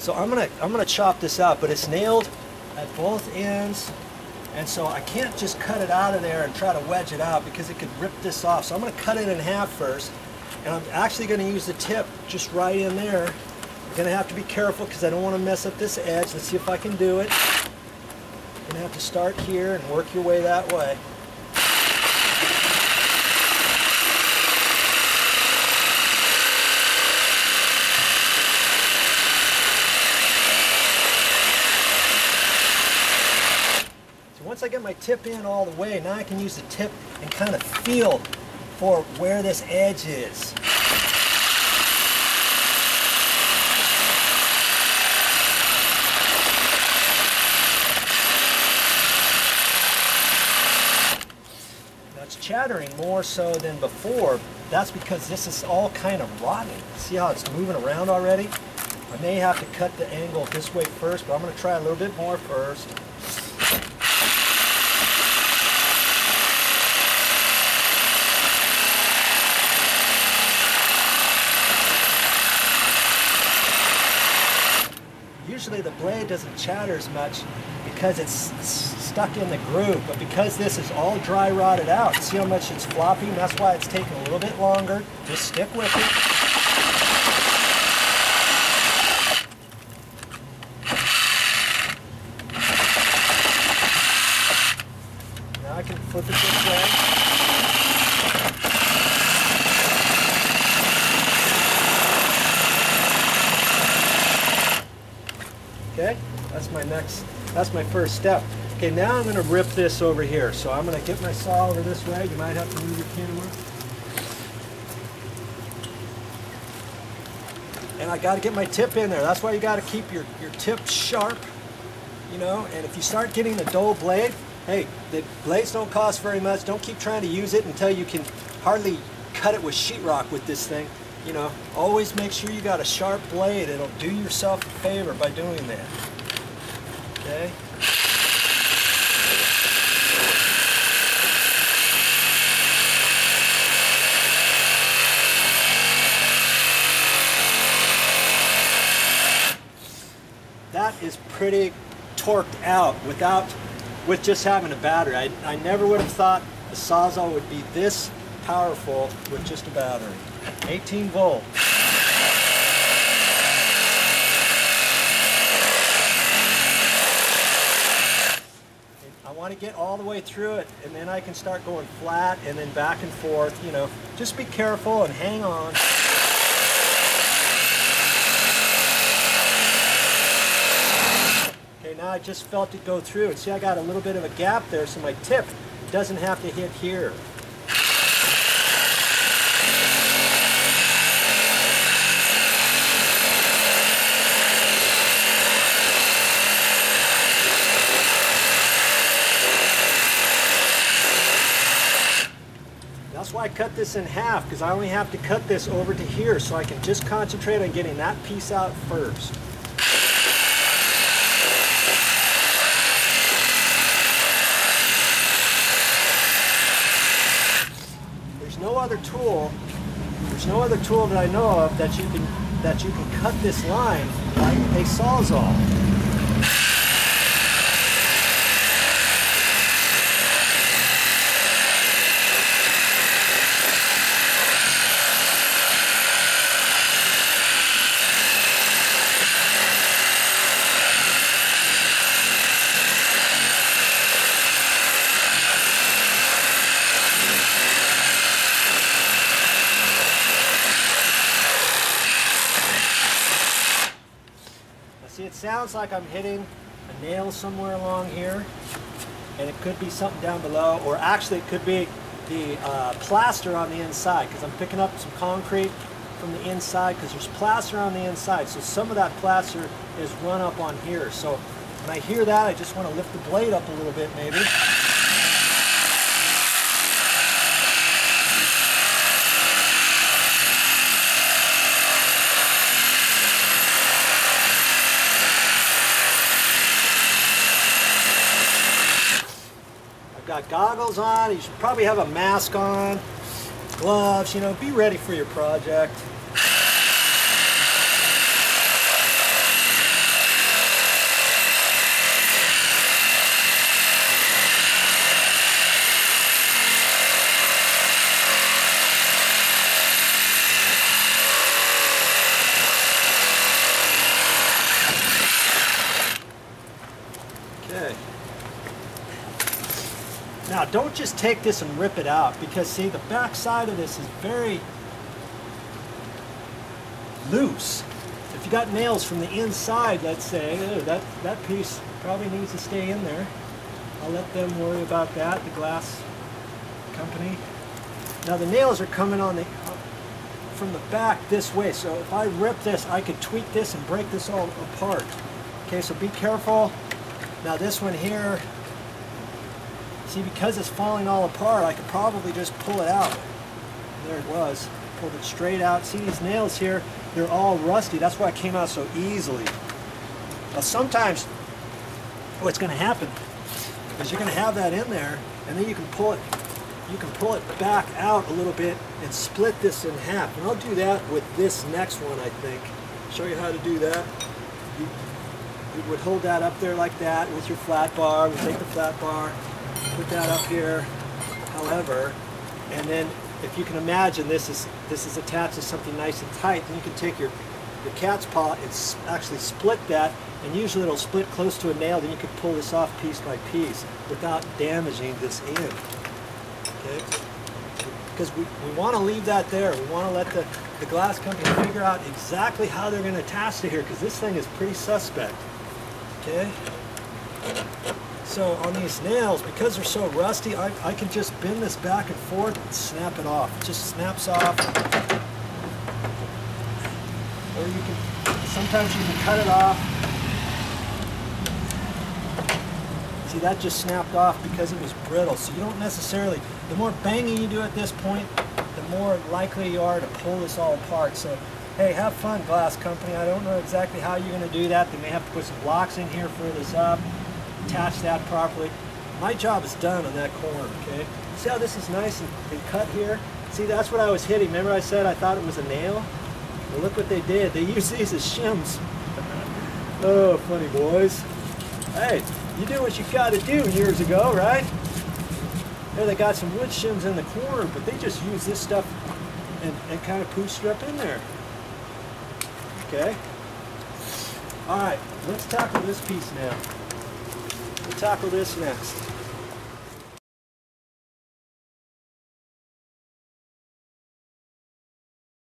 So I'm gonna chop this out, but it's nailed at both ends, and so I can't just cut it out of there and try to wedge it out because it could rip this off. So I'm gonna cut it in half first, and I'm actually gonna use the tip just right in there. I'm gonna have to be careful because I don't want to mess up this edge. Let's see if I can do it. You're gonna have to start here and work your way that way. Once I get my tip in all the way, now I can use the tip and kind of feel for where this edge is. Now it's chattering more so than before. That's because this is all kind of rotten. See how it's moving around already? I may have to cut the angle this way first, but I'm going to try a little bit more first. Usually the blade doesn't chatter as much because it's stuck in the groove, but because this is all dry rotted out, see how much it's flopping? That's why it's taking a little bit longer. Just stick with it. Now I can flip it this way. Okay, that's my first step. Okay, now I'm going to rip this over here. So I'm going to get my saw over this way. You might have to move your camera. And I got to get my tip in there. That's why you got to keep your tip sharp, you know, and if you start getting a dull blade, hey, the blades don't cost very much. Don't keep trying to use it until you can hardly cut it with sheetrock with this thing. You know, always make sure you got a sharp blade. It'll do yourself a favor by doing that. Okay? That is pretty torqued out with just having a battery. I never would have thought a sawzall would be this powerful with just a battery. 18 volt. I want to get all the way through it, and then I can start going flat and then back and forth, you know. Just be careful and hang on. Okay, now I just felt it go through. And see, I got a little bit of a gap there, so my tip doesn't have to hit here. That's why I cut this in half, because I only have to cut this over to here, so I can just concentrate on getting that piece out first. There's no other tool that I know of that you can cut this line like a sawzall. See, it sounds like I'm hitting a nail somewhere along here, and it could be something down below, or actually it could be the plaster on the inside, because I'm picking up some concrete from the inside, because there's plaster on the inside, so some of that plaster is run up on here. So when I hear that, I just want to lift the blade up a little bit maybe. Got goggles on, you should probably have a mask on, gloves, you know, be ready for your project. Now don't just take this and rip it out, because see, the back side of this is very loose. If you got nails from the inside, let's say, that piece probably needs to stay in there. I'll let them worry about that, the glass company. Now the nails are coming on from the back this way, so if I rip this, I could tweak this and break this all apart. Okay, so be careful. Now this one here, see, because it's falling all apart, I could probably just pull it out. There it was. Pulled it straight out. See these nails here? They're all rusty. That's why it came out so easily. Now sometimes what's going to happen is you're going to have that in there, and then you can pull it back out a little bit and split this in half. And I'll do that with this next one, I think. Show you how to do that. You would hold that up there like that with your flat bar. We take the flat bar, put that up here, however, and then if you can imagine this is attached to something nice and tight, then you can take your cat's paw and actually split that, and usually it'll split close to a nail, then you can pull this off piece by piece without damaging this end. Okay? Because we want to leave that there. We want to let the glass company figure out exactly how they're going to attach to here, because this thing is pretty suspect. Okay? So on these nails, because they're so rusty, I can just bend this back and forth and snap it off. It just snaps off. Or you can, sometimes you can cut it off. See, that just snapped off because it was brittle. So you don't necessarily, the more banging you do at this point, the more likely you are to pull this all apart. So, hey, have fun, glass company. I don't know exactly how you're going to do that. They may have to put some blocks in here for this up. Attach that properly. My job is done on that corner, okay? See how this is nice and cut here? See, that's what I was hitting. Remember I said I thought it was a nail? Well, look what they did. They used these as shims. Oh, funny boys. Hey, you do what you got to do years ago, right? There they got some wood shims in the corner, but they just use this stuff and kind of poo strip in there. Okay? All right, let's tackle this piece now. We'll tackle this next.